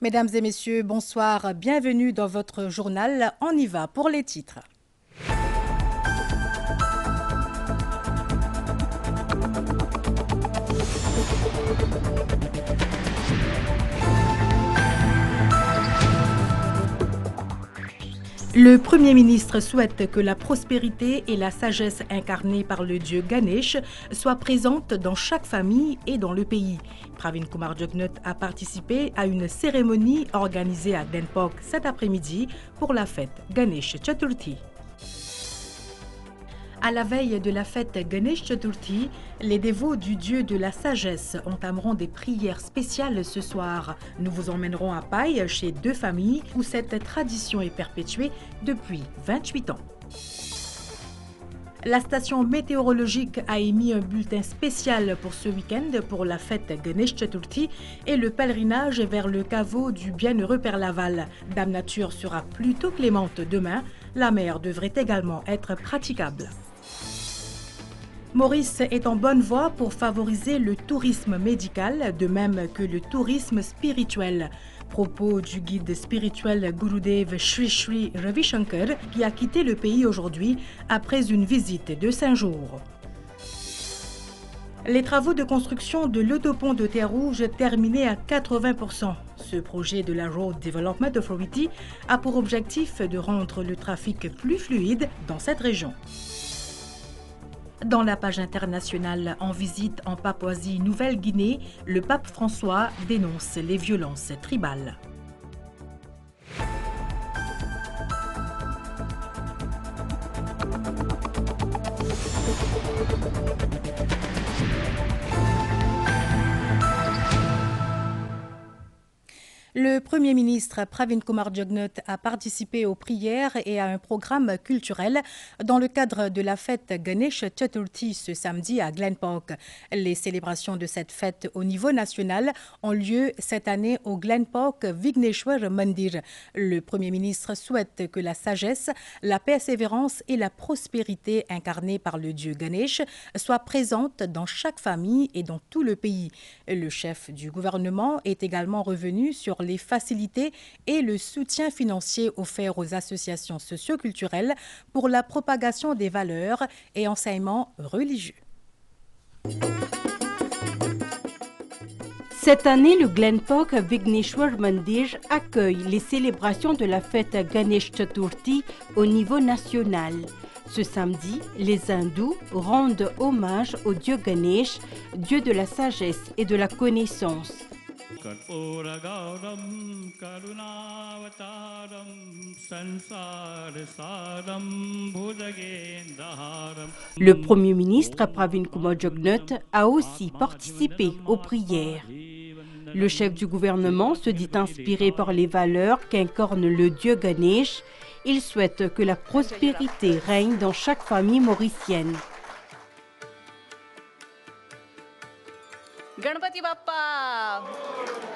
Mesdames et messieurs, bonsoir. Bienvenue dans votre journal. On y va pour les titres. Le Premier ministre souhaite que la prospérité et la sagesse incarnées par le dieu Ganesh soient présentes dans chaque famille et dans le pays. Pravin Kumar Jugnauth a participé à une cérémonie organisée à Glenpok cet après-midi pour la fête Ganesh Chaturthi. À la veille de la fête Ganesh Chaturthi, les dévots du dieu de la sagesse entameront des prières spéciales ce soir. Nous vous emmènerons à Pai, chez deux familles où cette tradition est perpétuée depuis 28 ans. La station météorologique a émis un bulletin spécial pour ce week-end pour la fête Ganesh Chaturthi et le pèlerinage vers le caveau du bienheureux Père Laval. Dame Nature sera plutôt clémente demain. La mer devrait également être praticable. Maurice est en bonne voie pour favoriser le tourisme médical, de même que le tourisme spirituel. Propos du guide spirituel Gurudev Sri Sri Ravi Shankar, qui a quitté le pays aujourd'hui après une visite de 5 jours. Les travaux de construction de l'autopont de Terre-Rouge terminés à 80%. Ce projet de la Road Development Authority a pour objectif de rendre le trafic plus fluide dans cette région. Dans la page internationale, en visite en Papouasie-Nouvelle-Guinée, le pape François dénonce les violences tribales. Le Premier ministre Pravin Kumar Jugnauth a participé aux prières et à un programme culturel dans le cadre de la fête Ganesh Chaturthi ce samedi à Glenpok. Les célébrations de cette fête au niveau national ont lieu cette année au Glenpok Vigneshwar Mandir. Le Premier ministre souhaite que la sagesse, la persévérance et la prospérité incarnées par le dieu Ganesh soient présentes dans chaque famille et dans tout le pays. Le chef du gouvernement est également revenu sur les facilités et le soutien financier offerts aux associations socioculturelles pour la propagation des valeurs et enseignements religieux. Cette année, le Glenpok Vigneshwar Mandir accueille les célébrations de la fête Ganesh Chaturthi au niveau national. Ce samedi, les hindous rendent hommage au dieu Ganesh, dieu de la sagesse et de la connaissance. Le Premier ministre Pravin Kumar Jugnauth a aussi participé aux prières. Le chef du gouvernement se dit inspiré par les valeurs qu'incarne le dieu Ganesh. Il souhaite que la prospérité règne dans chaque famille mauricienne. Ganpati Bappa,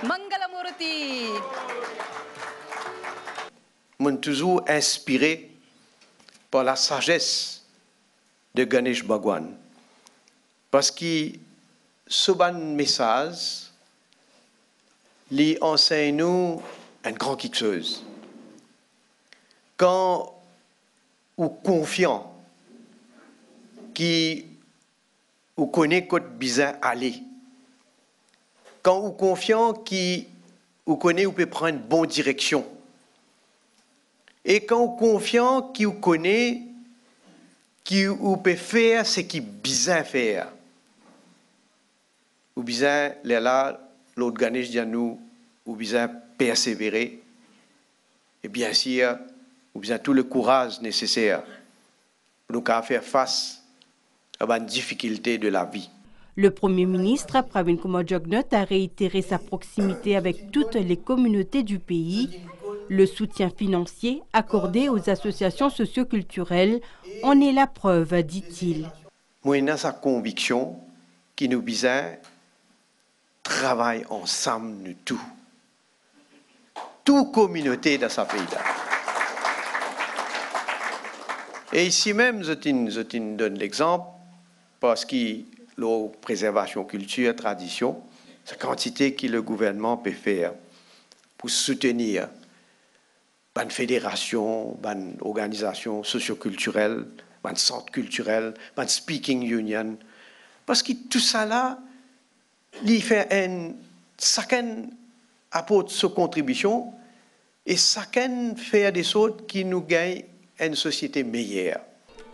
Mangalamurti. Je suis toujours inspiré par la sagesse de Ganesh Bhagwan. Parce que ce bon message, lui enseigne nous une grande chose. Quand vous confiant qui vous connaît côté bizarre aller, quand vous confiant qui vous connaît vous pouvez prendre une bonne direction, et quand vous confiant qui vous connaît qui vous peut faire ce qui bizarre faire, ou bizarre là l'autre Ganesh dit à nous ou bizarre persévérer, et bien sûr ou bien tout le courage nécessaire pour nous faire face à une difficulté de la vie. Le Premier ministre Pravin Kumar Jugnauth a réitéré sa proximité avec toutes les communautés du pays. Le soutien financier accordé aux associations socioculturelles en est la preuve, dit-il. Moi, j'ai sa conviction qui nous besoin travailler ensemble, nous tous. Toute communauté dans ce pays-là. Et ici même, je te donne l'exemple, parce que la préservation culture, tradition, c'est la quantité que le gouvernement peut faire pour soutenir une fédération, une organisation socioculturelle, un centre culturel, un speaking union. Parce que tout ça là, chacun apporte sa contribution et chacun fait des choses qui nous gagnent une société meilleure.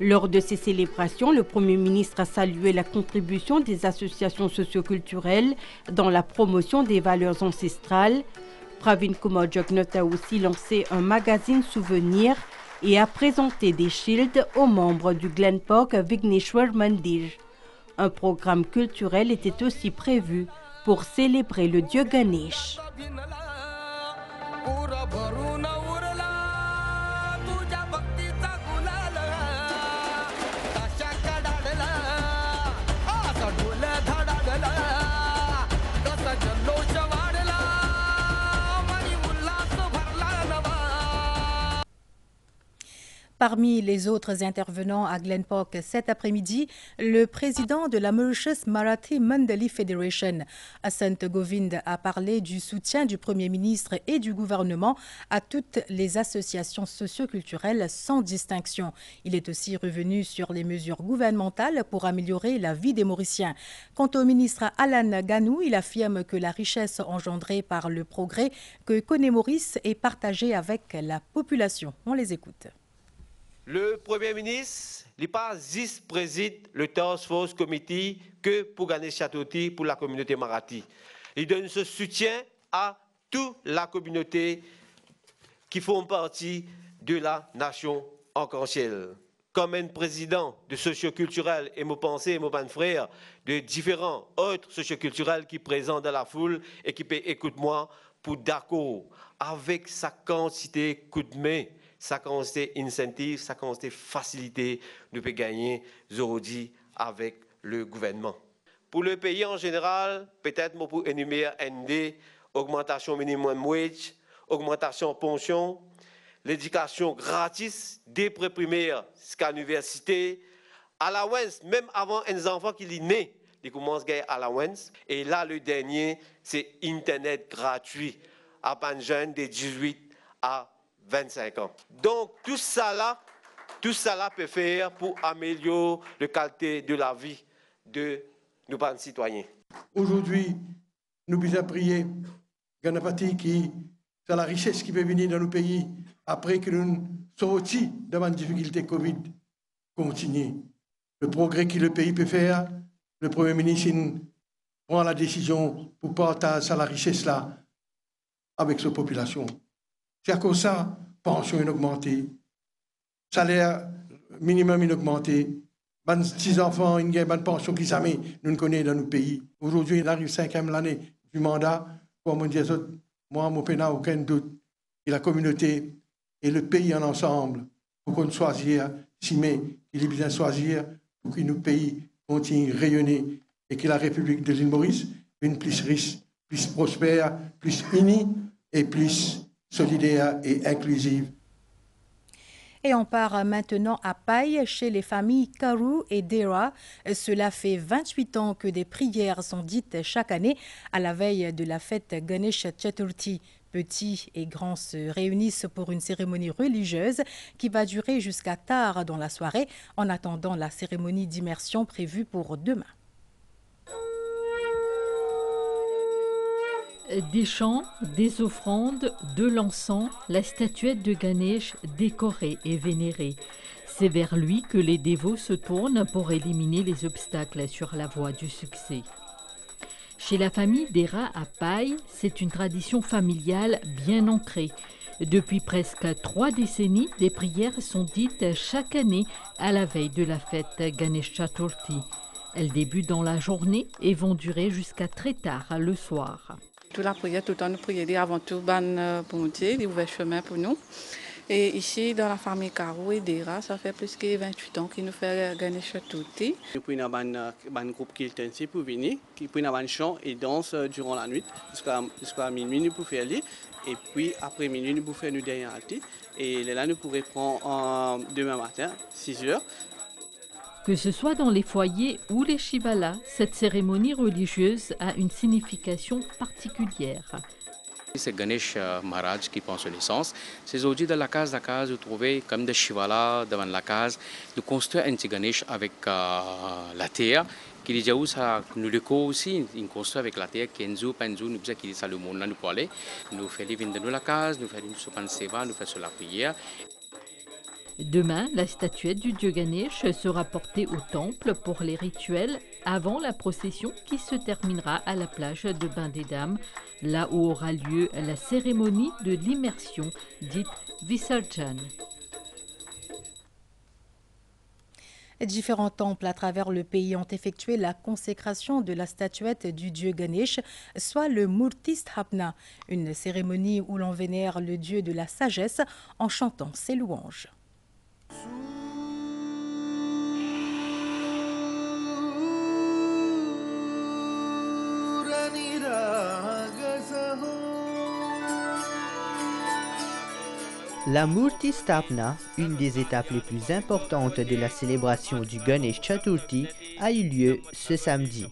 Lors de ces célébrations, le Premier ministre a salué la contribution des associations socioculturelles dans la promotion des valeurs ancestrales. Pravin Kumar Jugnauth a aussi lancé un magazine souvenir et a présenté des shields aux membres du Glenpork Vigneshwar Mandir. Un programme culturel était aussi prévu pour célébrer le dieu Ganesh. Parmi les autres intervenants à Glenpork cet après-midi, le président de la Mauritius Marathi Mandali Federation, Asant Govind, a parlé du soutien du Premier ministre et du gouvernement à toutes les associations socioculturelles sans distinction. Il est aussi revenu sur les mesures gouvernementales pour améliorer la vie des Mauriciens. Quant au ministre Alan Ganou, il affirme que la richesse engendrée par le progrès que connaît Maurice est partagée avec la population. On les écoute. Le Premier ministre n'est pas juste préside le Task Force Committee que pour Ganesh Chaturthi pour la communauté marathi. Il donne ce soutien à toute la communauté qui font partie de la nation arc-en-ciel. Comme un président de socioculturel et mon pensée et mon frère de différents autres socioculturels qui présentent dans la foule et qui peut écouter moi pour d'accord avec sa quantité coup de main, sa quantité incentive, sa quantité facilité de peut gagner aujourd'hui avec le gouvernement. Pour le pays en général, peut-être pour énumérer ND, augmentation minimum wage, augmentation pension, l'éducation gratis dès pré-primaire jusqu'à l'université, allowance, même avant un enfant qui est né, il commence à gagner allowance. Et là, le dernier, c'est Internet gratuit à un jeune de 18 à 25 ans. Donc, tout ça là peut faire pour améliorer la qualité de la vie de nos citoyens. Aujourd'hui, nous devons prier Ganapati qui c'est la richesse qui peut venir dans nos pays après que nous sortis de la difficulté Covid continue. Le progrès que le pays peut faire, le Premier ministre prend la décision pour partager la richesse là avec sa population. C'est à cause de ça, pension est augmentée, salaire minimum est augmenté, 6 enfants, une pension qui jamais nous connaissons dans nos pays. Aujourd'hui, il arrive 5e année du mandat, pour me dire, moi, je n'ai aucun doute, et la communauté et le pays en ensemble, pour qu'on choisisse, si mais il est bien choisir, pour que nos pays continuent de rayonner et que la République de l'île Maurice une plus riche, plus prospère, plus unie et plus solidaire et inclusive. Et on part maintenant à Pai, chez les familles Karu et Dera. Cela fait 28 ans que des prières sont dites chaque année à la veille de la fête Ganesh Chaturthi. Petits et grands se réunissent pour une cérémonie religieuse qui va durer jusqu'à tard dans la soirée, en attendant la cérémonie d'immersion prévue pour demain. Des chants, des offrandes, de l'encens, la statuette de Ganesh décorée et vénérée. C'est vers lui que les dévots se tournent pour éliminer les obstacles sur la voie du succès. Chez la famille Dera à Pai, c'est une tradition familiale bien ancrée. Depuis presque 3 décennies, des prières sont dites chaque année à la veille de la fête Ganesh Chaturthi. Elles débutent dans la journée et vont durer jusqu'à très tard le soir. Toute la prière, tout le temps, nous prions avant tout, bon Dieu, il ouvre chemin pour nous. Et ici, dans la famille Karo et Dera, ça fait plus que 28 ans qu'ils nous font Ganesh Chaturthi. Nous prenons un groupe qui est intensif pour venir, qui prend un chant et danse durant la nuit, jusqu'à minuit, nous pouvons faire. Et puis, après minuit, nous pouvons faire nos dernières activités. Et là, nous pourrons prendre demain matin, 6 heures. Que ce soit dans les foyers ou les shivalas, cette cérémonie religieuse a une signification particulière. C'est Ganesh Maharaj qui prend son essence. C'est aujourd'hui dans la case, vous trouvez comme des shivalas devant la case. Nous construisons un petit Ganesh avec la terre. Qui déjà où ça nous le co aussi, il construit avec la terre, Kenzo, Penzo, nous faisons qu'il ça le monde là nous pour aller. Nous faisons les vins de la case, nous faisons une sopan seva, nous faisons la prière. Demain, la statuette du dieu Ganesh sera portée au temple pour les rituels avant la procession qui se terminera à la plage de Bain des Dames, là où aura lieu la cérémonie de l'immersion dite Visarjan. Différents temples à travers le pays ont effectué la consécration de la statuette du dieu Ganesh, soit le Murti Sthapna, une cérémonie où l'on vénère le dieu de la sagesse en chantant ses louanges. La Murti Sthapna, une des étapes les plus importantes de la célébration du Ganesh Chaturthi, a eu lieu ce samedi.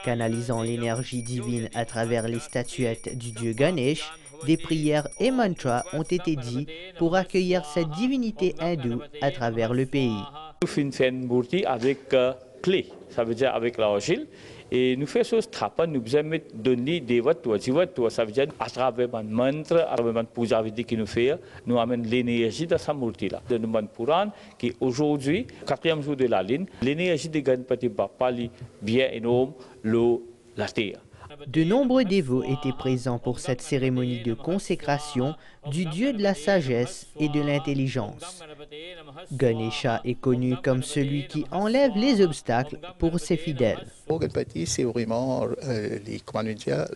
Canalisant l'énergie divine à travers les statuettes du dieu Ganesh, des prières et mantras ont été dits pour accueillir cette divinité hindoue à travers le pays. Nous faisons une murti avec clé, ça veut dire avec l'argile. Et nous faisons ce travail, nous avons donné des votes, ça veut dire à travers un mantra, à travers un puja que nous faisons, nous amenons l'énergie de sa murti-là. De nous Puran, qui aujourd'hui, 4e jour de la ligne, l'énergie de Ganpati Bappa bien énorme, la terre. De nombreux dévots étaient présents pour cette cérémonie de consécration du dieu de la sagesse et de l'intelligence. Ganesha est connu comme celui qui enlève les obstacles pour ses fidèles. Ganpati, c'est vraiment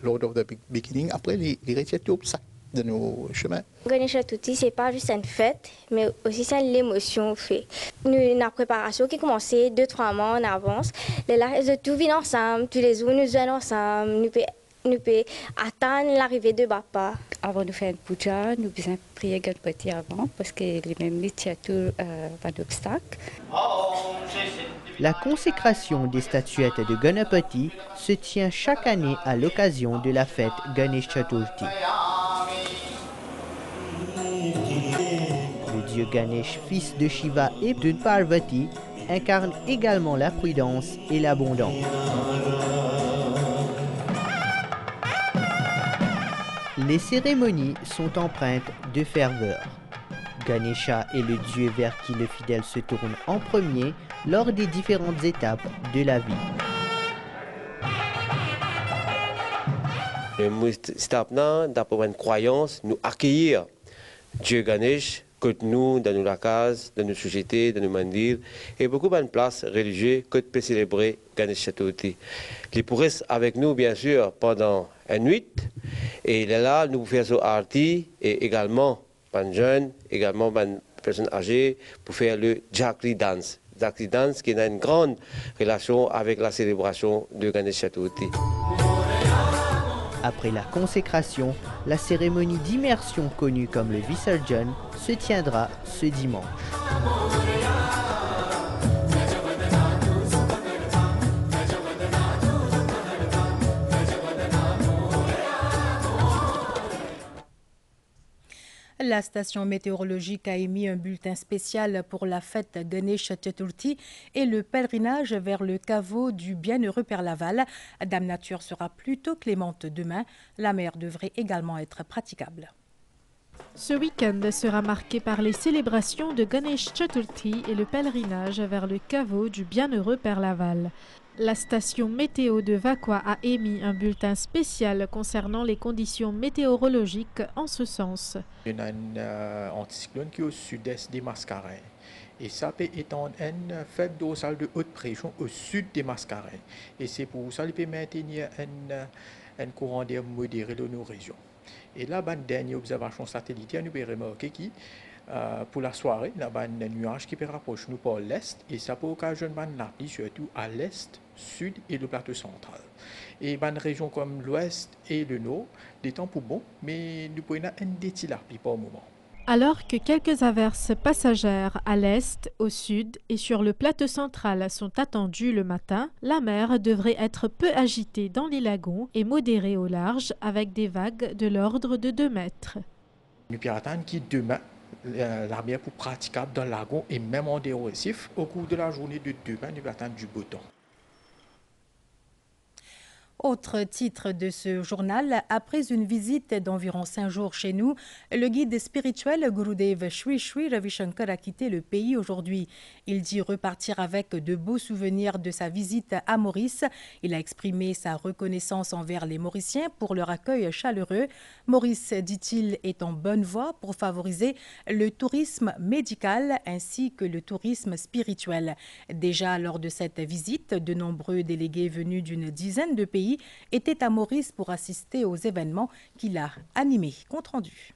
Lord of the Beginning, après les retirer tout obstacle de nos chemins. Ganesh Chaturthi, c'est pas juste une fête, mais aussi c'est l'émotion fait. Nous une préparation qui commençait 2-3 mois en avance. Les tout vient ensemble, tous les jours nous venons ensemble, nous pouvons attendre l'arrivée de Bappa. Avant de faire une puja, nous devons prier Ganpati avant, parce que les mêmes littératures pas d'obstacles. La consécration des statuettes de Ganapati se tient chaque année à l'occasion de la fête Ganesh Chaturthi. Le dieu Ganesh, fils de Shiva et de Parvati, incarne également la prudence et l'abondance. Les cérémonies sont empreintes de ferveur. Ganesha est le dieu vers qui le fidèle se tourne en premier lors des différentes étapes de la vie. Le Murti Sthapna, d'après une croyance, nous accueillir Dieu Ganesh, que nous, dans nos cases, dans nos sociétés, dans nos mandirs, et beaucoup de places religieuses que peut célébrer Ganesh Chaturthi. Il pourrait être avec nous, bien sûr, pendant une nuit, et là, nous faisons arti, et également, les jeunes, également les personnes âgées, pour faire le Jakri Dance. Jakri Dance qui a une grande relation avec la célébration de Ganesh Chaturthi. Après la consécration, la cérémonie d'immersion connue comme le Visarjan se tiendra ce dimanche. La station météorologique a émis un bulletin spécial pour la fête Ganesh Chaturthi et le pèlerinage vers le caveau du bienheureux Père Laval. Dame Nature sera plutôt clémente demain. La mer devrait également être praticable. Ce week-end sera marqué par les célébrations de Ganesh Chaturthi et le pèlerinage vers le caveau du bienheureux Père Laval. La station météo de Vakwa a émis un bulletin spécial concernant les conditions météorologiques en ce sens. Il y a un anticyclone qui est au sud-est des Mascareins. Et ça peut étendre une faible dorsale de haute pression au sud des Mascareins. Et c'est pour ça qu'il peut maintenir un courant d'air modéré dans nos régions. Et là, une dernière observation satellitaire, nous pouvons remarquer que pour la soirée, il y a un nuage qui peut rapprocher nous par l'est et ça peut occasionner la pluie surtout à l'est, sud et le plateau central. Et dans une région comme l'ouest et le nord, des temps pour bon, mais nous pouvons avoir un déti la pluie par moment. Alors que quelques averses passagères à l'est, au sud et sur le plateau central sont attendues le matin, la mer devrait être peu agitée dans les lagons et modérée au large avec des vagues de l'ordre de 2 mètres. Nous attendons que demain, la mer pour praticable dans le lagon et même en des récifs. Au cours de la journée de demain, nous attendons du beau temps. Autre titre de ce journal, après une visite d'environ 5 jours chez nous, le guide spirituel Gurudev Sri Sri Ravi Shankar a quitté le pays aujourd'hui. Il dit repartir avec de beaux souvenirs de sa visite à Maurice. Il a exprimé sa reconnaissance envers les Mauriciens pour leur accueil chaleureux. Maurice, dit-il, est en bonne voie pour favoriser le tourisme médical ainsi que le tourisme spirituel. Déjà lors de cette visite, de nombreux délégués venus d'une dizaine de pays était à Maurice pour assister aux événements qu'il a animés. Compte rendu.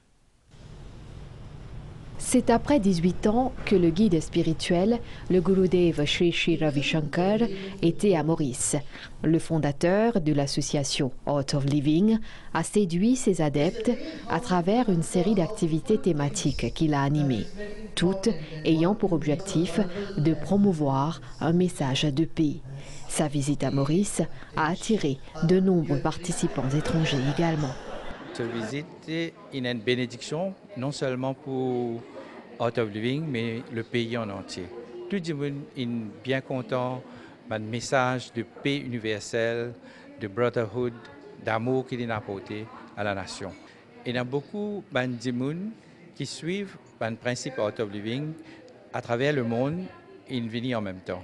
C'est après 18 ans que le guide spirituel, le Gurudev Sri Sri Ravi Shankar, était à Maurice. Le fondateur de l'association Art of Living a séduit ses adeptes à travers une série d'activités thématiques qu'il a animées, toutes ayant pour objectif de promouvoir un message de paix. Sa visite à Maurice a attiré de nombreux participants étrangers également. Cette visite est une bénédiction non seulement pour Art of Living, mais le pays en entier. Tout le monde est bien content du message de paix universelle, de brotherhood, d'amour qu'il a apporté à la nation. Il y a beaucoup de gens qui suivent le principe Art of Living à travers le monde et ils viennent en même temps.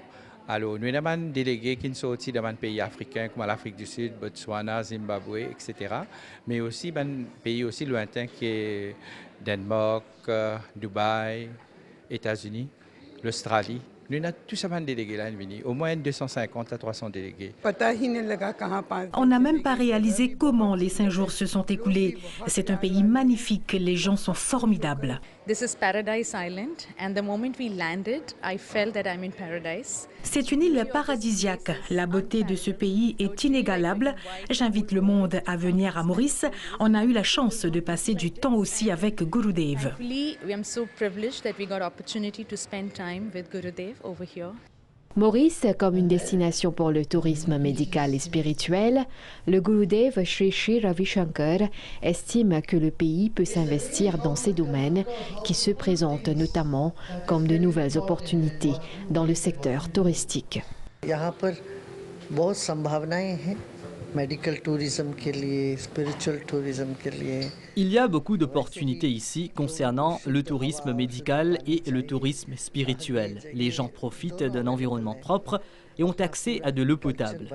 Alors, nous avons des délégués qui sont sortis dans des pays africains comme l'Afrique du Sud, Botswana, Zimbabwe, etc. Mais aussi des pays aussi lointains qui sont Danemark, Dubaï, États-Unis, l'Australie. Nous avons tous ces délégués là, au moins 250 à 300 délégués. On n'a même pas réalisé comment les 5 jours se sont écoulés. C'est un pays magnifique, les gens sont formidables. This is Paradise Island, and the moment we landed, I felt that I'm in paradise. C'est une île paradisiaque. La beauté de ce pays est inégalable. J'invite le monde à venir à Maurice. On a eu la chance de passer du temps aussi avec Gurudev. Thankfully, we am so privileged that we got opportunity to spend time with Gurudev over here. Maurice, comme une destination pour le tourisme médical et spirituel, le Gurudev Sri Sri Ravi Shankar estime que le pays peut s'investir dans ces domaines qui se présentent notamment comme de nouvelles opportunités dans le secteur touristique. Il y a beaucoup d'opportunités ici concernant le tourisme médical et le tourisme spirituel. Les gens profitent d'un environnement propre et ont accès à de l'eau potable.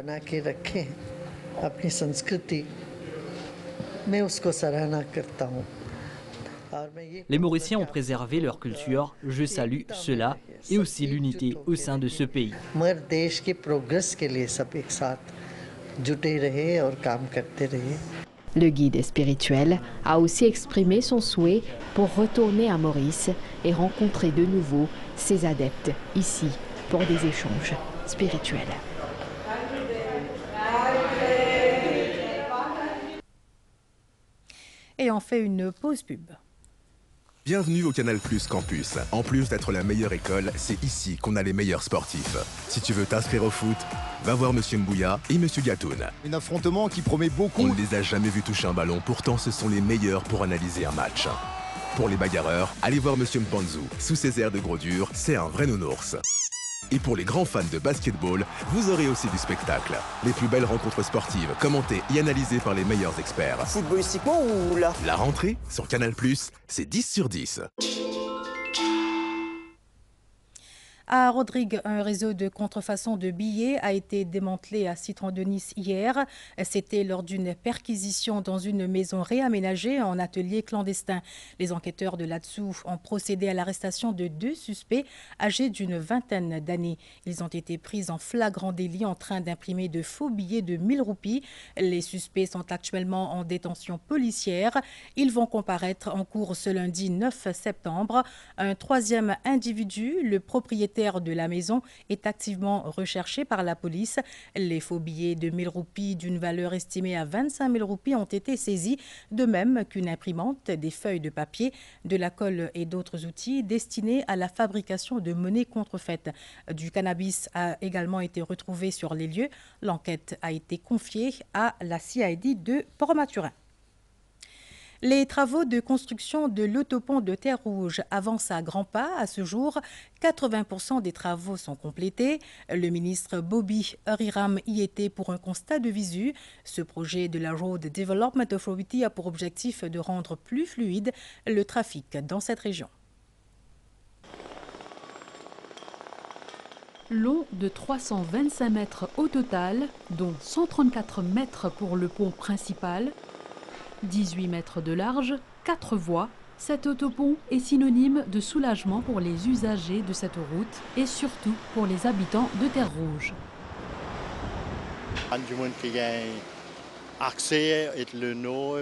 Les Mauriciens ont préservé leur culture, je salue cela, et aussi l'unité au sein de ce pays. Le guide spirituel a aussi exprimé son souhait pour retourner à Maurice et rencontrer de nouveau ses adeptes ici pour des échanges spirituels. Et on fait une pause pub. Bienvenue au Canal Plus Campus. En plus d'être la meilleure école, c'est ici qu'on a les meilleurs sportifs. Si tu veux t'inscrire au foot, va voir Monsieur Mbouya et Monsieur Gatoun. Un affrontement qui promet beaucoup. On ne les a jamais vus toucher un ballon, pourtant ce sont les meilleurs pour analyser un match. Pour les bagarreurs, allez voir Monsieur Mpanzu. Sous ses airs de gros dur, c'est un vrai nounours. Et pour les grands fans de basketball, vous aurez aussi du spectacle. Les plus belles rencontres sportives, commentées et analysées par les meilleurs experts. Footballistiquement ou là? La rentrée, sur Canal+, c'est 10 sur 10. À Rodrigue, un réseau de contrefaçon de billets a été démantelé à Citron de Nice hier. C'était lors d'une perquisition dans une maison réaménagée en atelier clandestin. Les enquêteurs de l'ADSOU ont procédé à l'arrestation de 2 suspects âgés d'une vingtaine d'années. Ils ont été pris en flagrant délit en train d'imprimer de faux billets de 1000 roupies. Les suspects sont actuellement en détention policière. Ils vont comparaître en cours ce lundi 9 septembre. Un troisième individu, le propriétaire propriétaire de la maison est activement recherché par la police. Les faux billets de 1000 roupies d'une valeur estimée à 25 000 roupies ont été saisis, de même qu'une imprimante, des feuilles de papier, de la colle et d'autres outils destinés à la fabrication de monnaie contrefaite. Du cannabis a également été retrouvé sur les lieux. L'enquête a été confiée à la CID de Port-Mathurin. Les travaux de construction de l'autopont de Terre-Rouge avancent à grands pas. À ce jour, 80% des travaux sont complétés. Le ministre Bobby Huriram y était pour un constat de visu. Ce projet de la Road Development Authority a pour objectif de rendre plus fluide le trafic dans cette région. Long de 325 mètres au total, dont 134 mètres pour le pont principal, 18 mètres de large, 4 voies, cet autopont est synonyme de soulagement pour les usagers de cette route et surtout pour les habitants de Terre-Rouge. Accès et le nord,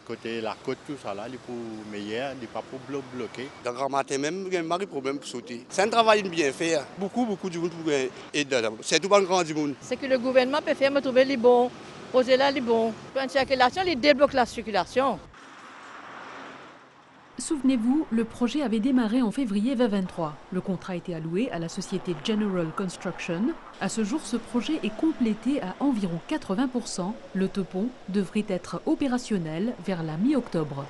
côté la côte, tout ça là, il pour meilleur, il pas pour bloquer. Dans grand matin même, il y a un problème pour sauter. C'est un travail bien fait. Beaucoup de monde pour aider. C'est tout le grand du monde. C'est que le gouvernement peut faire me trouver les bons, poser là les bons. Pour une circulation, il débloque la circulation. Souvenez-vous, le projet avait démarré en février 2023. Le contrat a été alloué à la société General Construction. À ce jour, ce projet est complété à environ 80%. L'autopont devrait être opérationnel vers la mi-octobre.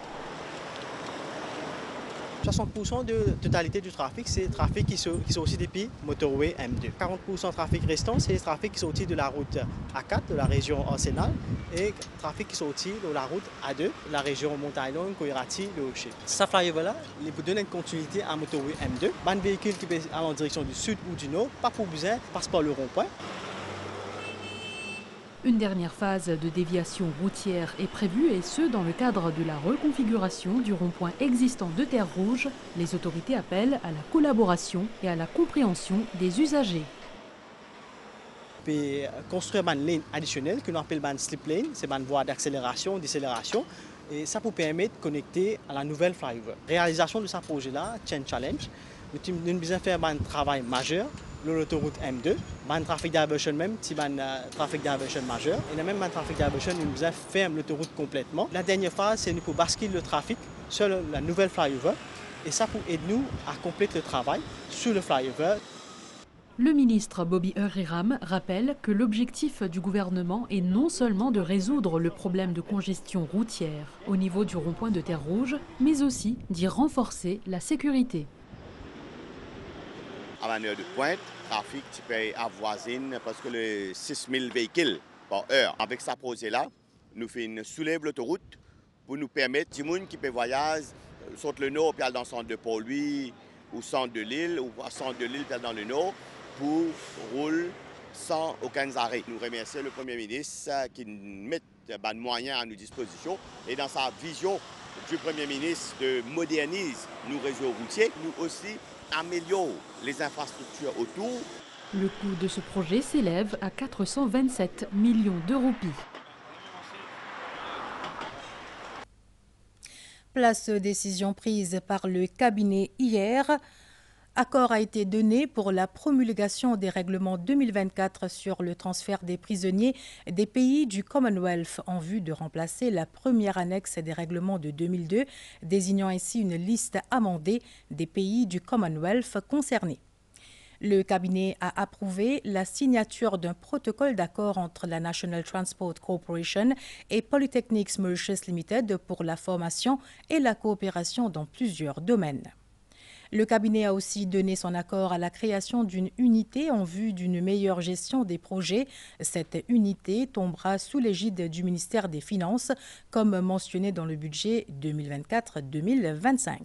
60% de totalité du trafic, c'est le trafic qui sont aussi depuis motorway M2. 40% de trafic restant, c'est le trafic qui sont de la route A4 de la région Arsenal et le trafic qui sont de la route A2 de la région Montaillon, Koirati, le Hocher. Ça flyover-là, il vous donne une continuité à motorway M2. Un véhicule qui va en direction du sud ou du nord, pas pour besoin, passe par le rond-point. Une dernière phase de déviation routière est prévue et ce, dans le cadre de la reconfiguration du rond-point existant de Terre-Rouge. Les autorités appellent à la collaboration et à la compréhension des usagers. Puis construire une ligne additionnelle que l'on appelle une slip lane, c'est une voie d'accélération, décélération. Et ça peut permettre de connecter à la nouvelle flyover. Réalisation de ce projet-là, c'est un challenge. Nous avons besoin de faire un travail majeur. L'autoroute M2, un trafic diversion même, c'est un trafic diversion majeur. Et même un trafic diversion, nous devons faire l'autoroute complètement. La dernière phase, c'est pour basculer le trafic sur la nouvelle flyover. Et ça pour aider nous à compléter le travail sur le flyover. Le ministre Bobby Huriram rappelle que l'objectif du gouvernement est non seulement de résoudre le problème de congestion routière au niveau du rond-point de Terre-Rouge, mais aussi d'y renforcer la sécurité. À une heure de pointe, le trafic peut avoisine presque les 6000 véhicules par heure. Avec ce projet-là, nous soulève l'autoroute pour nous permettre aux gens qui peuvent voyager, soit le nord, puis dans le centre de Port-Louis, ou centre de l'île, ou centre de l'île, puis dans le nord, pour rouler sans aucun arrêt. Nous remercions le Premier ministre qui met des moyens à nos dispositions et dans sa vision du Premier ministre de moderniser nos réseaux routiers, nous aussi améliore les infrastructures autour. Le coût de ce projet s'élève à 427 millions de roupies. Place aux décisions prises par le cabinet hier. Accord a été donné pour la promulgation des règlements 2024 sur le transfert des prisonniers des pays du Commonwealth en vue de remplacer la première annexe des règlements de 2002, désignant ainsi une liste amendée des pays du Commonwealth concernés. Le cabinet a approuvé la signature d'un protocole d'accord entre la National Transport Corporation et Polytechnics Mauritius Limited pour la formation et la coopération dans plusieurs domaines. Le cabinet a aussi donné son accord à la création d'une unité en vue d'une meilleure gestion des projets. Cette unité tombera sous l'égide du ministère des Finances, comme mentionné dans le budget 2024-2025.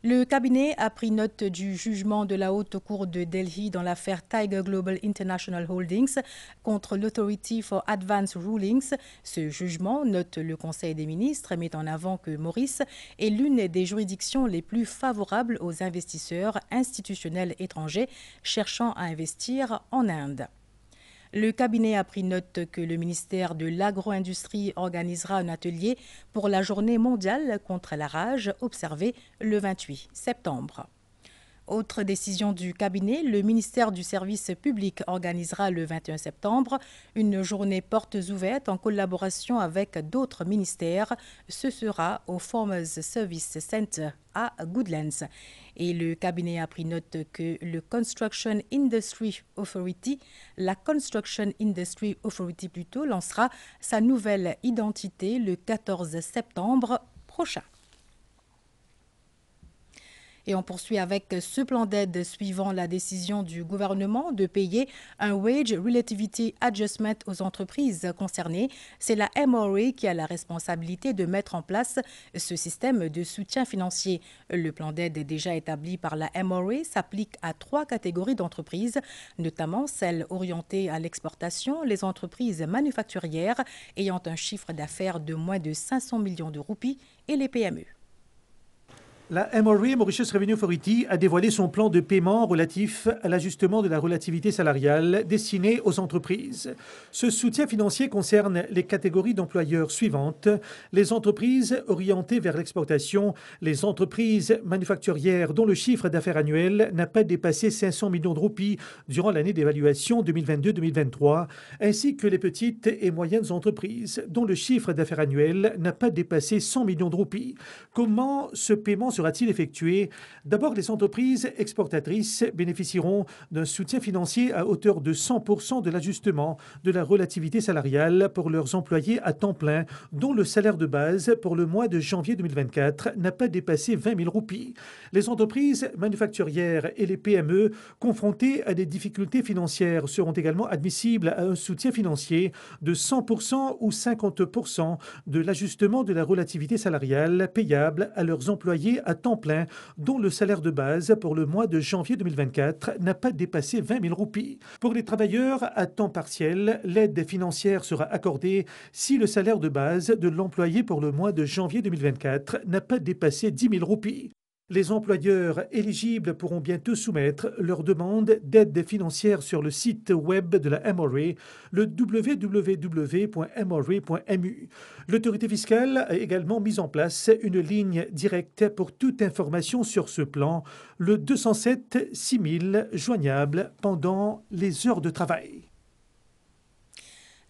Le cabinet a pris note du jugement de la Haute Cour de Delhi dans l'affaire Tiger Global International Holdings contre l'Authority for Advanced Rulings. Ce jugement, note le Conseil des ministres, met en avant que Maurice est l'une des juridictions les plus favorables aux investisseurs institutionnels étrangers cherchant à investir en Inde. Le cabinet a pris note que le ministère de l'Agro-Industrie organisera un atelier pour la journée mondiale contre la rage observée le 28 septembre. Autre décision du cabinet, le ministère du Service public organisera le 21 septembre une journée portes ouvertes en collaboration avec d'autres ministères. Ce sera au Farmers Service Center à Goodlands. Et le cabinet a pris note que la Construction Industry Authority lancera sa nouvelle identité le 14 septembre prochain. Et on poursuit avec ce plan d'aide suivant la décision du gouvernement de payer un Wage Relativity Adjustment aux entreprises concernées. C'est la MRA qui a la responsabilité de mettre en place ce système de soutien financier. Le plan d'aide déjà établi par la MRA s'applique à 3 catégories d'entreprises, notamment celles orientées à l'exportation, les entreprises manufacturières ayant un chiffre d'affaires de moins de 500 millions de roupies et les PME. La MRA, Mauritius Revenue Authority, a dévoilé son plan de paiement relatif à l'ajustement de la relativité salariale destiné aux entreprises. Ce soutien financier concerne les catégories d'employeurs suivantes: les entreprises orientées vers l'exportation, les entreprises manufacturières dont le chiffre d'affaires annuel n'a pas dépassé 500 millions de roupies durant l'année d'évaluation 2022-2023, ainsi que les petites et moyennes entreprises dont le chiffre d'affaires annuel n'a pas dépassé 100 millions de roupies. Comment ce paiement sera-t-il effectué? D'abord, les entreprises exportatrices bénéficieront d'un soutien financier à hauteur de 100% de l'ajustement de la relativité salariale pour leurs employés à temps plein, dont le salaire de base pour le mois de janvier 2024 n'a pas dépassé 20 000 roupies. Les entreprises manufacturières et les PME confrontées à des difficultés financières seront également admissibles à un soutien financier de 100% ou 50% de l'ajustement de la relativité salariale payable à leurs employés à temps plein dont le salaire de base pour le mois de janvier 2024 n'a pas dépassé 20 000 roupies. Pour les travailleurs à temps partiel, l'aide financière sera accordée si le salaire de base de l'employé pour le mois de janvier 2024 n'a pas dépassé 10 000 roupies. Les employeurs éligibles pourront bientôt soumettre leur demande d'aide financière sur le site web de la MRA, le www.mra.mu. L'autorité fiscale a également mis en place une ligne directe pour toute information sur ce plan, le 207 6000, joignable pendant les heures de travail.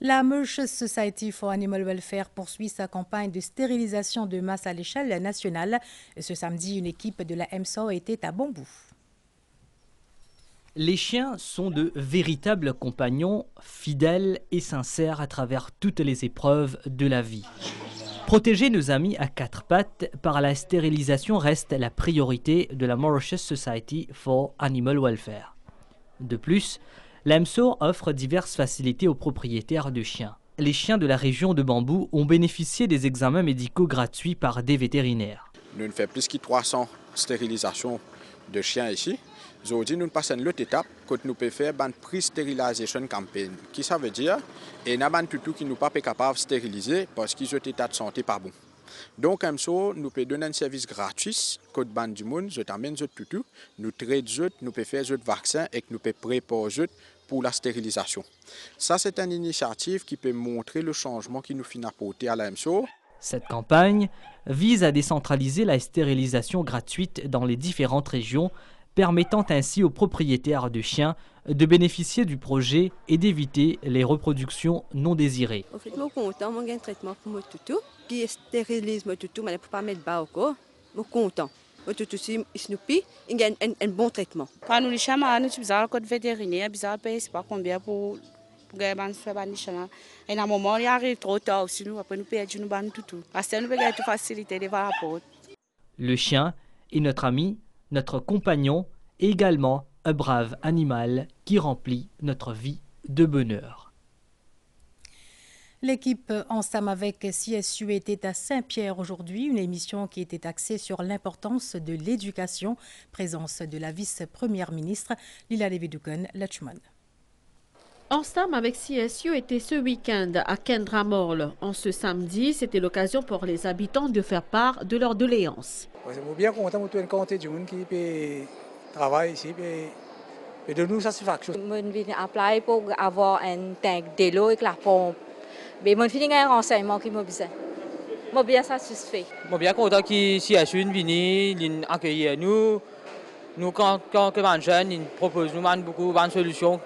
La Mauritius Society for Animal Welfare poursuit sa campagne de stérilisation de masse à l'échelle nationale. Ce samedi, une équipe de la MSO était à Bambou. Les chiens sont de véritables compagnons, fidèles et sincères à travers toutes les épreuves de la vie. Protéger nos amis à 4 pattes par la stérilisation reste la priorité de la Mauritius Society for Animal Welfare. De plus, l'AMSO offre diverses facilités aux propriétaires de chiens. Les chiens de la région de Bambou ont bénéficié des examens médicaux gratuits par des vétérinaires. Nous faisons plus de 300 stérilisations de chiens ici. Aujourd'hui, nous passons l'autre étape que nous pouvons faire une pre-stérilisation campaign. Qui ça veut dire? Et nous avons tout qui nous pas capable de stériliser parce qu'ils ont un état de santé pas bon. Donc, comme ça, nous pouvons donner un service gratuit que ban du monde, je t'amène tout, nous traitons, nous pouvons faire des vaccins et nous pouvons préparer pour la stérilisation. Ça, c'est une initiative qui peut montrer le changement qui nous finit apporter à l'AMSO. Cette campagne vise à décentraliser la stérilisation gratuite dans les différentes régions, permettant ainsi aux propriétaires de chiens de bénéficier du projet et d'éviter les reproductions non désirées. En fait, je suis content, j'ai un traitement pour mon toutou, qui stérilise mon toutou, mais je ne peux pas mettre bas encore. Je suis content. Mon toutou, si Snoopy, il a un bon traitement. Quand nous les chiens, nous avons besoin de vétérinaire, besoin de payer, je ne sais pas combien pour gagner les chiens. Et à un moment, il arrive trop tard aussi, après nous perdons nos toutou. Parce que nous pouvons gagner toute facilité de voir rapport. Le chien est notre ami, notre compagnon, et également un brave animal qui remplit notre vie de bonheur. L'équipe Ensemble avec CSU était à Saint-Pierre aujourd'hui, une émission qui était axée sur l'importance de l'éducation, présence de la vice-première ministre Lila Levi-Dukan Lachman. Ensemble avec CSU était ce week-end à Kendra-Morle. En ce samedi, c'était l'occasion pour les habitants de faire part de leur doléance. Je suis bien content de compter du monde qui travaille ici et de nous satisfaction. Je viens appeler pour avoir un tank de l'eau et la pompe. Mais je finis un renseignement qui m'a besoin. Je suis bien satisfait. Je suis bien content que CSU vienne accueillir nous Nous, quand les jeunes, ils proposent nous beaucoup de solutions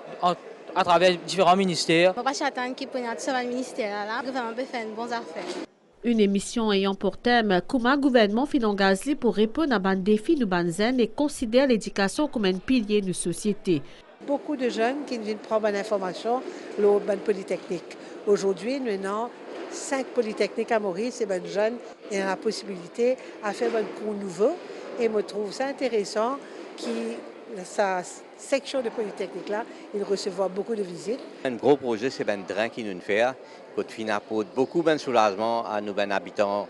à travers différents ministères. On va attendre qu'ils prennent ce ministère-là, le gouvernement peut faire une bonne affaire. Une émission ayant pour thème comment le gouvernement fait engagé pour répondre à un défi de Banzen et considère l'éducation comme un pilier de société. Beaucoup de jeunes qui viennent prendre une information au Polytechnique. Aujourd'hui, nous avons 5 polytechniques à Maurice et les jeunes ont la possibilité de faire un cours nouveau. Et je trouve ça intéressant que sa section de Polytechnique là, il recevra beaucoup de visites. Un gros projet, c'est un train qui nous fait, qui apporte beaucoup de soulagement à nos habitants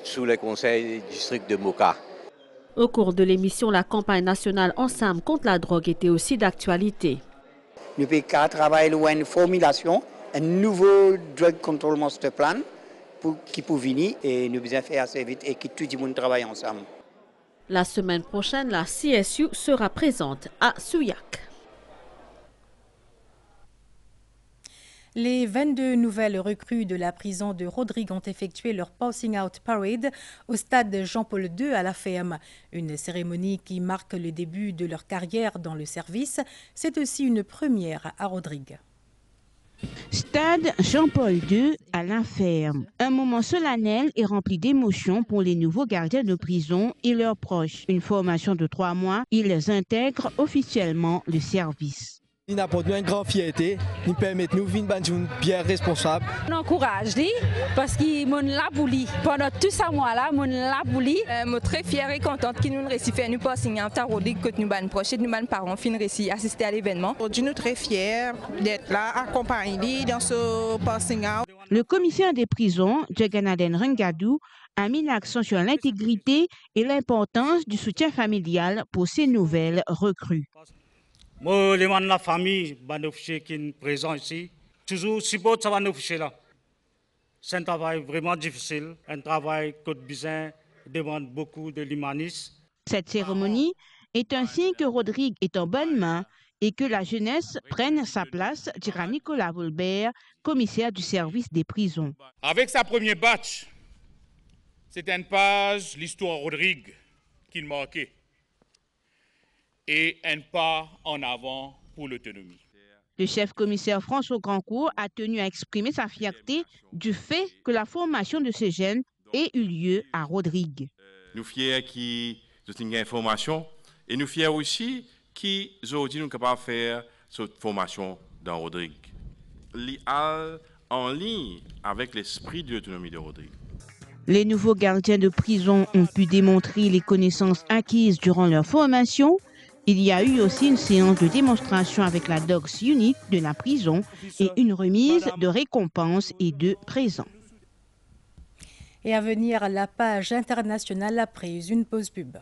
sous le conseil du district de Moka. Au cours de l'émission, la campagne nationale Ensemble contre la drogue était aussi d'actualité. Nous avons travaillé sur une formulation, un nouveau Drug Control Master Plan qui peut venir et nous avons fait assez vite et que tout le monde travaille ensemble. La semaine prochaine, la CSU sera présente à Souillac. Les 22 nouvelles recrues de la prison de Rodrigue ont effectué leur Passing Out Parade au stade Jean-Paul II à la FEM. Une cérémonie qui marque le début de leur carrière dans le service. C'est aussi une première à Rodrigue. Stade Jean-Paul II à la ferme. Un moment solennel et rempli d'émotions pour les nouveaux gardiens de prison et leurs proches. Une formation de 3 mois, ils intègrent officiellement le service. Il apporte une grande fierté, il permet de nous vivre bien responsable. On encourage lui parce qu'il m'a là pour lui. Pendant tout ça mois là, mon là pour lui. Je suis très fière et contente qu'il nous réussit faire nous passer un temps que nous ban proches, nous ban parents fin réussi assister à l'événement. Aujourd'hui nous très fiers d'être là accompagnés dans ce passing out. Le commissaire des prisons, Djeganaden Rengadou, a mis l'accent sur l'intégrité et l'importance du soutien familial pour ces nouvelles recrues. Moi, la famille, les officiers qui sont présents ici, toujours support ça va officiers là. C'est un travail vraiment difficile, un travail qui demande beaucoup de l'humanisme. Cette cérémonie est un signe que Rodrigue est en bonne main et que la jeunesse prenne sa place, dira Nicolas Volbert, commissaire du service des prisons. Avec sa première batch, c'est une page, l'histoire Rodrigue, qui marquait. Et un pas en avant pour l'autonomie. Le chef-commissaire François Grandcourt a tenu à exprimer sa fierté du fait que la formation de ces jeunes ait eu lieu à Rodrigue. Nous sommes fiers qu'ils ont une information et nous sommes fiers aussi qu'ils aujourd'hui sont capables de faire cette formation dans Rodrigue. En ligne avec l'esprit de l'autonomie de Rodrigue. Les nouveaux gardiens de prison ont pu démontrer les connaissances acquises durant leur formation. Il y a eu aussi une séance de démonstration avec la Dogs Unit de la prison et une remise de récompenses et de présents. Et à venir, la page internationale après une pause pub.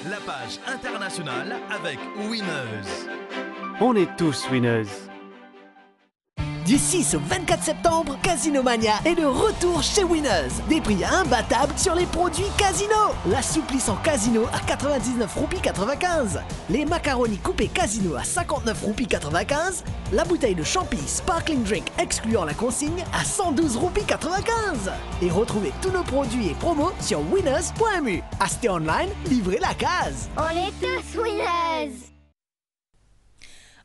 La page internationale avec Winners. On est tous winners. Du 6 au 24 septembre, Casino Mania est de retour chez Winners. Des prix imbattables sur les produits Casino. La souplisse en Casino à 99 roupies 95. Les macaronis coupés Casino à 59 roupies 95. La bouteille de Champi Sparkling Drink excluant la consigne à 112 roupies 95. Et retrouvez tous nos produits et promos sur winners.mu. Acheter online, livrez la case. On est tous Winners.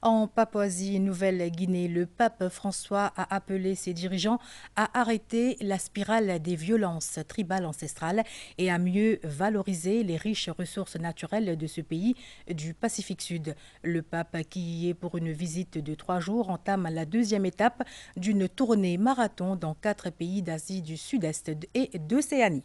En Papouasie-Nouvelle-Guinée, le pape François a appelé ses dirigeants à arrêter la spirale des violences tribales ancestrales et à mieux valoriser les riches ressources naturelles de ce pays du Pacifique Sud. Le pape, qui y est pour une visite de 3 jours, entame la 2e étape d'une tournée marathon dans 4 pays d'Asie du Sud-Est et d'Océanie.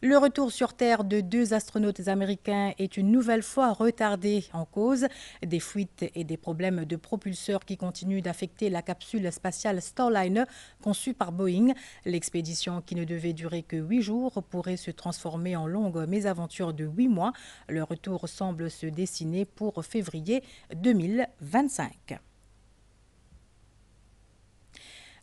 Le retour sur Terre de 2 astronautes américains est une nouvelle fois retardé en cause des fuites et des problèmes de propulseurs qui continuent d'affecter la capsule spatiale Starliner conçue par Boeing. L'expédition, qui ne devait durer que 8 jours, pourrait se transformer en longue mésaventure de 8 mois. Le retour semble se dessiner pour février 2025.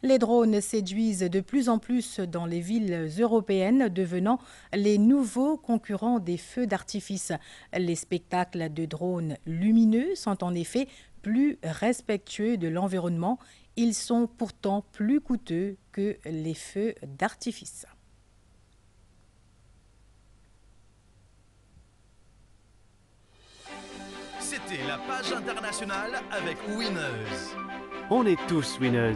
Les drones séduisent de plus en plus dans les villes européennes, devenant les nouveaux concurrents des feux d'artifice. Les spectacles de drones lumineux sont en effet plus respectueux de l'environnement Ils sont pourtant plus coûteux que les feux d'artifice. C'était la page internationale avec Winners. On est tous winners.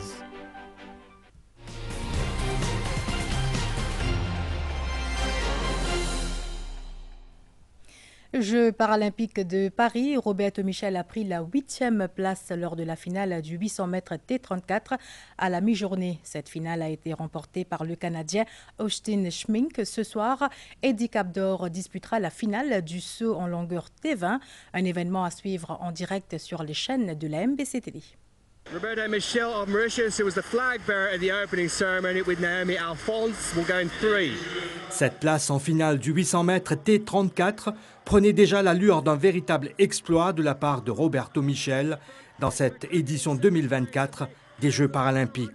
Jeux paralympiques de Paris, Roberto Michel a pris la 8e place lors de la finale du 800 mètres T34 à la mi-journée. Cette finale a été remportée par le Canadien Austin Schmink. Ce soir, Eddie Capdor disputera la finale du saut en longueur T20, un événement à suivre en direct sur les chaînes de la MBC Télé. Roberto Michel of Mauritius, who was the flag bearer at the opening ceremony with Naomi Alphonse, will go in 3. Cette place en finale du 800 mètres T34 prenait déjà l'allure d'un véritable exploit de la part de Roberto Michel dans cette édition 2024 des Jeux paralympiques.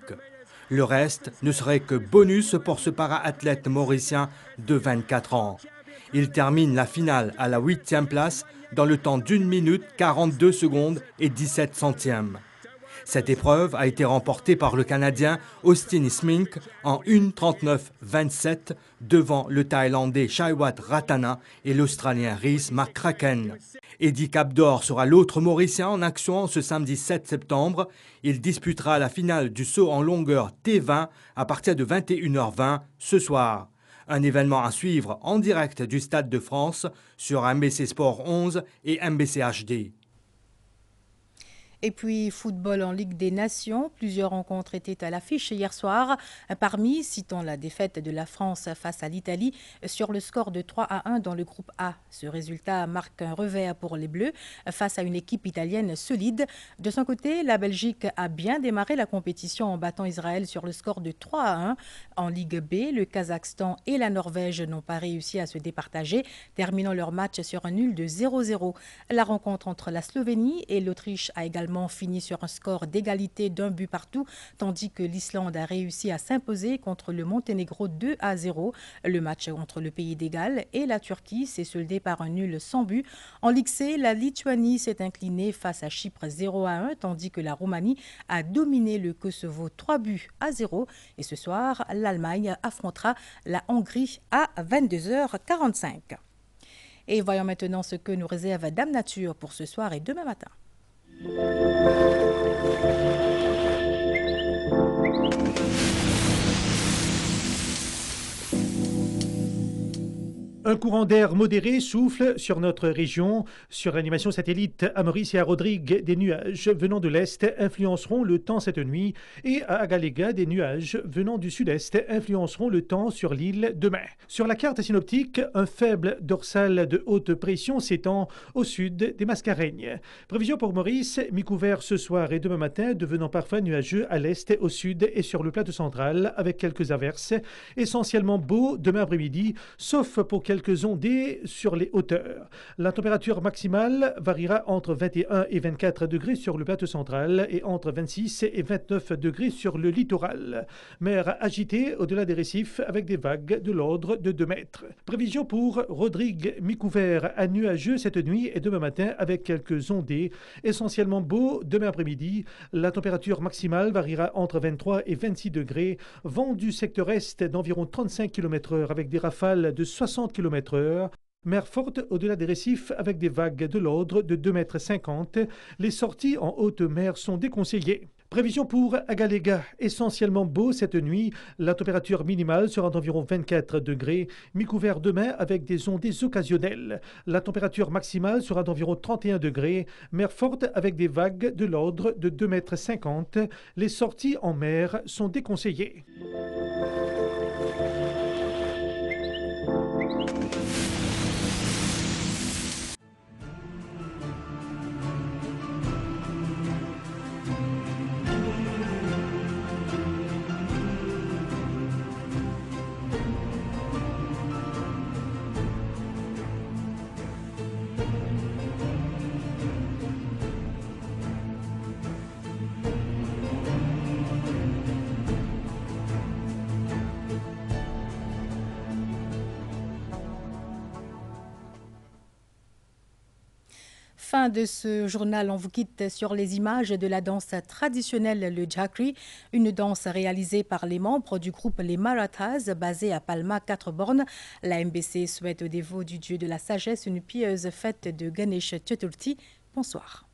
Le reste ne serait que bonus pour ce para-athlète mauricien de 24 ans. Il termine la finale à la 8e place dans le temps d'1 minute 42 secondes et 17 centièmes. Cette épreuve a été remportée par le Canadien Austin Schmink en 1:39:27 devant le Thaïlandais Chaiwat Ratana et l'Australien Rhys McCracken. Eddie Capdor sera l'autre Mauricien en action ce samedi 7 septembre. Il disputera la finale du saut en longueur T20 à partir de 21h20 ce soir. Un événement à suivre en direct du Stade de France sur MBC Sport 11 et MBC HD. Et puis, football en Ligue des Nations. Plusieurs rencontres étaient à l'affiche hier soir. Parmi, citons la défaite de la France face à l'Italie sur le score de 3-1 dans le groupe A. Ce résultat marque un revers pour les Bleus face à une équipe italienne solide. De son côté, la Belgique a bien démarré la compétition en battant Israël sur le score de 3-1. En Ligue B, le Kazakhstan et la Norvège n'ont pas réussi à se départager, terminant leur match sur un nul de 0-0. La rencontre entre la Slovénie et l'Autriche a également fini sur un score d'égalité d'un but partout, tandis que l'Islande a réussi à s'imposer contre le Monténégro 2-0. Le match entre le pays d'Égal et la Turquie s'est soldé par un nul sans but. En Ligue C, la Lituanie s'est inclinée face à Chypre 0-1, tandis que la Roumanie a dominé le Kosovo 3-0. Et ce soir, l'Allemagne affrontera la Hongrie à 22h45. Et voyons maintenant ce que nous réserve Dame Nature pour ce soir et demain matin. Un courant d'air modéré souffle sur notre région. Sur l'animation satellite à Maurice et à Rodrigue, des nuages venant de l'est influenceront le temps cette nuit. Et à Agalega, des nuages venant du sud-est influenceront le temps sur l'île demain. Sur la carte synoptique, un faible dorsal de haute pression s'étend au sud des Mascareignes. Prévision pour Maurice, mi-couvert ce soir et demain matin, devenant parfois nuageux à l'est, au sud et sur le plateau central, avec quelques averses. Essentiellement beau demain après-midi, sauf pour quelques ondées sur les hauteurs. La température maximale variera entre 21 et 24 degrés sur le plateau central et entre 26 et 29 degrés sur le littoral. Mer agitée au-delà des récifs avec des vagues de l'ordre de 2 mètres. Prévision pour Rodrigue, mi-couvert à nuageux cette nuit et demain matin avec quelques ondées. Essentiellement beau demain après-midi. La température maximale variera entre 23 et 26 degrés. Vent du secteur est d'environ 35 km/h avec des rafales de 60 km/h. Mer forte au-delà des récifs avec des vagues de l'ordre de 2,50 m. Les sorties en haute mer sont déconseillées. Prévision pour Agalega, essentiellement beau cette nuit. La température minimale sera d'environ 24 degrés. Mi-couvert demain avec des ondées occasionnelles. La température maximale sera d'environ 31 degrés. Mer forte avec des vagues de l'ordre de 2,50 m. Les sorties en mer sont déconseillées. Fin de ce journal, on vous quitte sur les images de la danse traditionnelle, le Jakri, une danse réalisée par les membres du groupe Les Marathas, basé à Palma, 4 bornes. La MBC souhaite aux dévots du dieu de la sagesse une pieuse fête de Ganesh Chaturthi. Bonsoir.